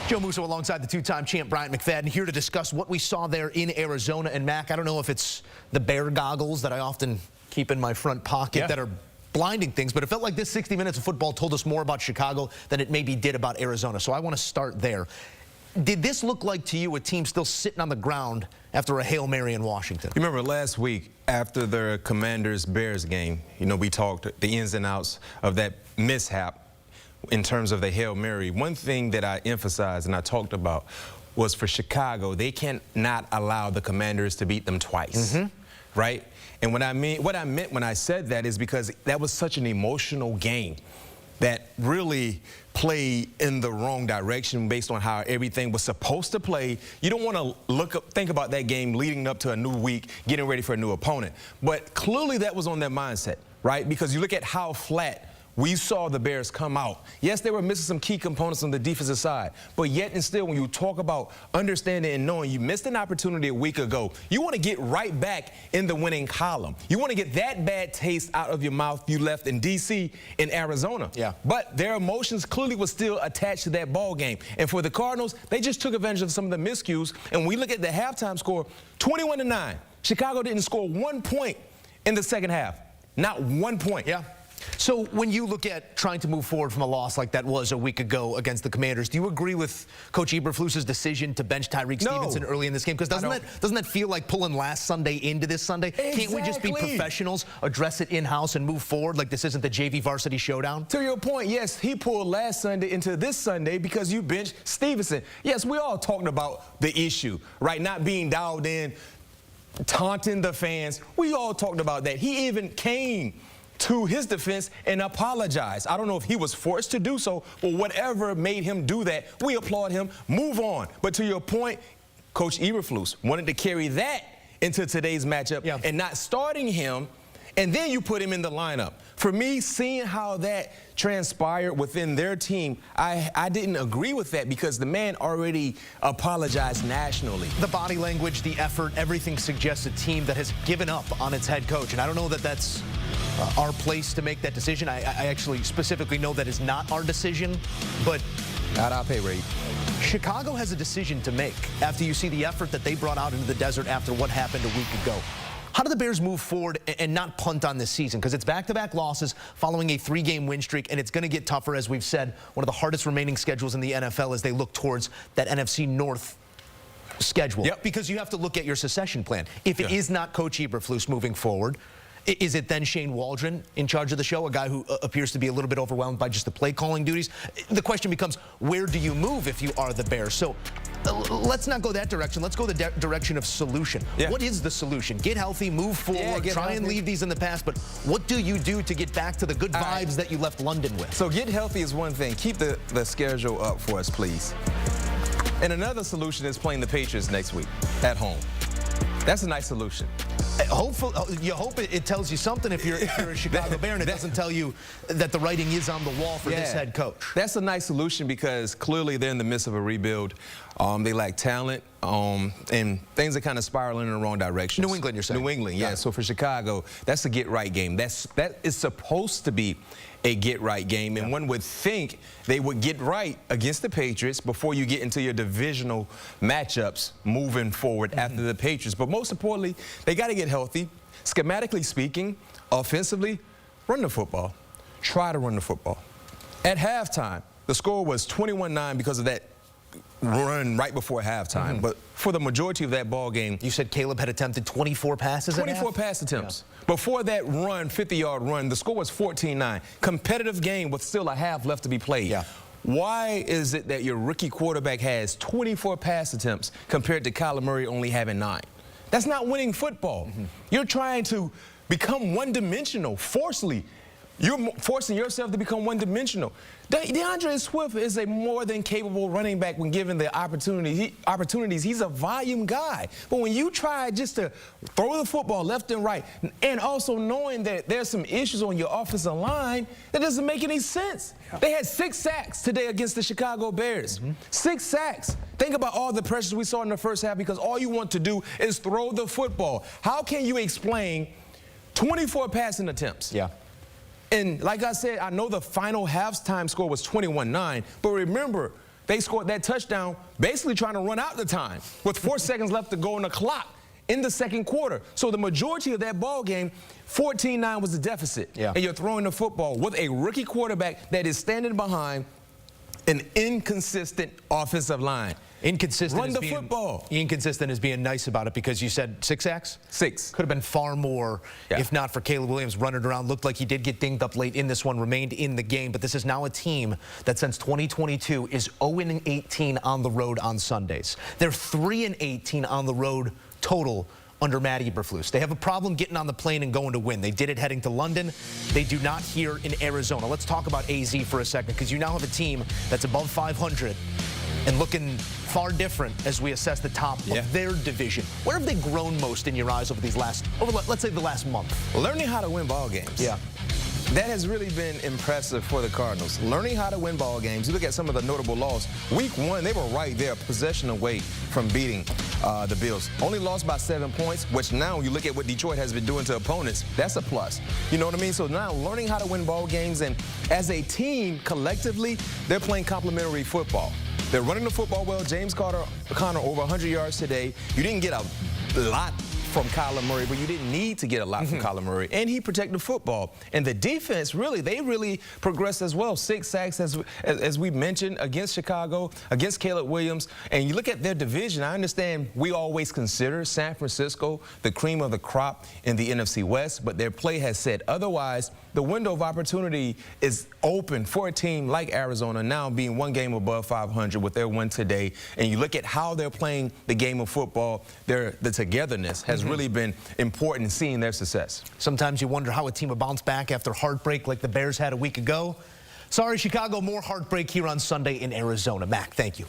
Joe Musso alongside the two-time champ Bryant McFadden here to discuss what we saw there in Arizona. And Mac, I don't know if it's the bear goggles that I often keep in my front pocket that are blinding things, but it felt like this 60 minutes of football told us more about Chicago than it maybe did about Arizona. So I want to start there. Did this look like to you a team still sitting on the ground after a Hail Mary in Washington? You remember last week after the Commanders-Bears game, we talked the ins and outs of that mishap in terms of the Hail Mary. One thing that I emphasized and I talked about was for Chicago, they cannot allow the Commanders to beat them twice, right? And what I meant when I said that is because that was such an emotional game that really played in the wrong direction based on how everything was supposed to play. You don't want to think about that game leading up to a new week, getting ready for a new opponent. But clearly that was on their mindset, right? Because you look at how flat we saw the Bears come out. Yes, they were missing some key components on the defensive side, but yet and still, when you talk about understanding and knowing you missed an opportunity a week ago, you want to get right back in the winning column. You want to get that bad taste out of your mouth you left in D.C. in Arizona. But their emotions clearly were still attached to that ball game. And for the Cardinals, they just took advantage of some of the miscues. And when we look at the halftime score, 21-9. Chicago didn't score 1 point in the second half. Not 1 point. So when you look at trying to move forward from a loss like that was a week ago against the Commanders, do you agree with Coach Eberflus's decision to bench Tyreek Stevenson early in this game? Because doesn't that feel like pulling last Sunday into this Sunday? Can't we just be professionals, address it in-house, and move forward like this isn't the JV varsity showdown? To your point, yes, he pulled last Sunday into this Sunday because you benched Stevenson. Yes, we all talked about the issue, right? Not being dialed in, taunting the fans. We all talked about that. He even came to his defense and apologize. I don't know if he was forced to do so or whatever made him do that. We applaud him. Move on. But to your point, Coach Eberflus wanted to carry that into today's matchup and not starting him, and then you put him in the lineup. For me, seeing how that transpired within their team, I didn't agree with that because the man already apologized nationally. The body language, the effort, everything suggests a team that has given up on its head coach. And I don't know that that's our place to make that decision. I actually specifically know that is not our decision, but not our pay rate. Chicago has a decision to make after you see the effort that they brought out into the desert after what happened a week ago. How do the Bears move forward and not punt on this season? Because it's back-to-back losses following a 3-game win streak, and it's going to get tougher, as we've said. One of the hardest remaining schedules in the NFL as they look towards that NFC North schedule. Because you have to look at your succession plan. If it is not Coach Eberflus moving forward, is it then Shane Waldron in charge of the show, a guy who appears to be a little bit overwhelmed by just the play-calling duties? The question becomes, where do you move if you are the Bears? So let's not go that direction. Let's go the direction of solution. What is the solution? Get healthy, move forward, try and leave these in the past, but what do you do to get back to the good vibes that you left London with? So get healthy is one thing. Keep the schedule up for us, please. And another solution is playing the Patriots next week at home. That's a nice solution. Hopefully, you hope it tells you something if you're a Chicago Bear, and it doesn't tell you that the writing is on the wall for this head coach. That's a nice solution because clearly they're in the midst of a rebuild. They lack talent, and things are kind of spiraling in the wrong direction. New England, you're saying? New England, yeah. So for Chicago, that's a get-right game. That is supposed to be a get-right game, and one would think they would get right against the Patriots before you get into your divisional matchups moving forward after the Patriots. But most importantly, they got to get healthy. Schematically speaking, offensively, run the football. Try to run the football. At halftime, the score was 21-9 because of that run right before halftime. But for the majority of that ball game, you said Caleb had attempted 24 passes 24 pass attempts. Before that run, 50-yard run, the score was 14-9. Competitive game with still a half left to be played. Why is it that your rookie quarterback has 24 pass attempts compared to Kyler Murray only having 9? That's not winning football. You're trying to become one-dimensional, forcefully. You're forcing yourself to become one-dimensional. DeAndre Swift is a more than capable running back when given the opportunities. He's a volume guy. But when you try just to throw the football left and right, and also knowing that there's some issues on your offensive line, that doesn't make any sense. They had 6 sacks today against the Chicago Bears. 6 sacks. Think about all the pressures we saw in the first half because all you want to do is throw the football. How can you explain 24 passing attempts? And like I said, I know the final halftime score was 21-9, but remember, they scored that touchdown basically trying to run out the time with 4 seconds left to go on the clock in the second quarter. So the majority of that ball game, 14-9 was the deficit. Yeah. And you're throwing the football with a rookie quarterback that is standing behind an inconsistent offensive line. Inconsistent. Run the football. Inconsistent is being nice about it because you said 6 sacks? 6. Could have been far more if not for Caleb Williams running around. Looked like he did get dinged up late in this one, remained in the game. But this is now a team that since 2022 is 0-18 on the road on Sundays. They're 3-18 on the road total under Matt Eberflus. They have a problem getting on the plane and going to win. They did it heading to London. They do not here in Arizona. Let's talk about AZ for a second because you now have a team that's above 500 and looking far different as we assess the top of their division. Where have they grown most in your eyes over these let's say the last month? Learning how to win ball games. Yeah. That has really been impressive for the Cardinals. Learning how to win ball games. You look at some of the notable losses. Week 1, they were right there, possession away from beating the Bills. Only lost by 7 points, which now you look at what Detroit has been doing to opponents, that's a plus. You know what I mean? So now learning how to win ball games, and as a team, collectively, they're playing complementary football. They're running the football well. James Conner over 100 yards today. You didn't get a lot from Kyler Murray, but you didn't need to get a lot from Kyler Murray. And he protected the football. And the defense, they really progressed as well. 6 sacks, as we mentioned, against Chicago, against Caleb Williams. And you look at their division, I understand we always consider San Francisco the cream of the crop in the NFC West, but their play has said otherwise. The window of opportunity is open for a team like Arizona now being 1 game above 500 with their win today. And you look at how they're playing the game of football, the togetherness has really been important in seeing their success. Sometimes you wonder how a team will bounce back after heartbreak like the Bears had a week ago. Sorry, Chicago, more heartbreak here on Sunday in Arizona. Mac, thank you.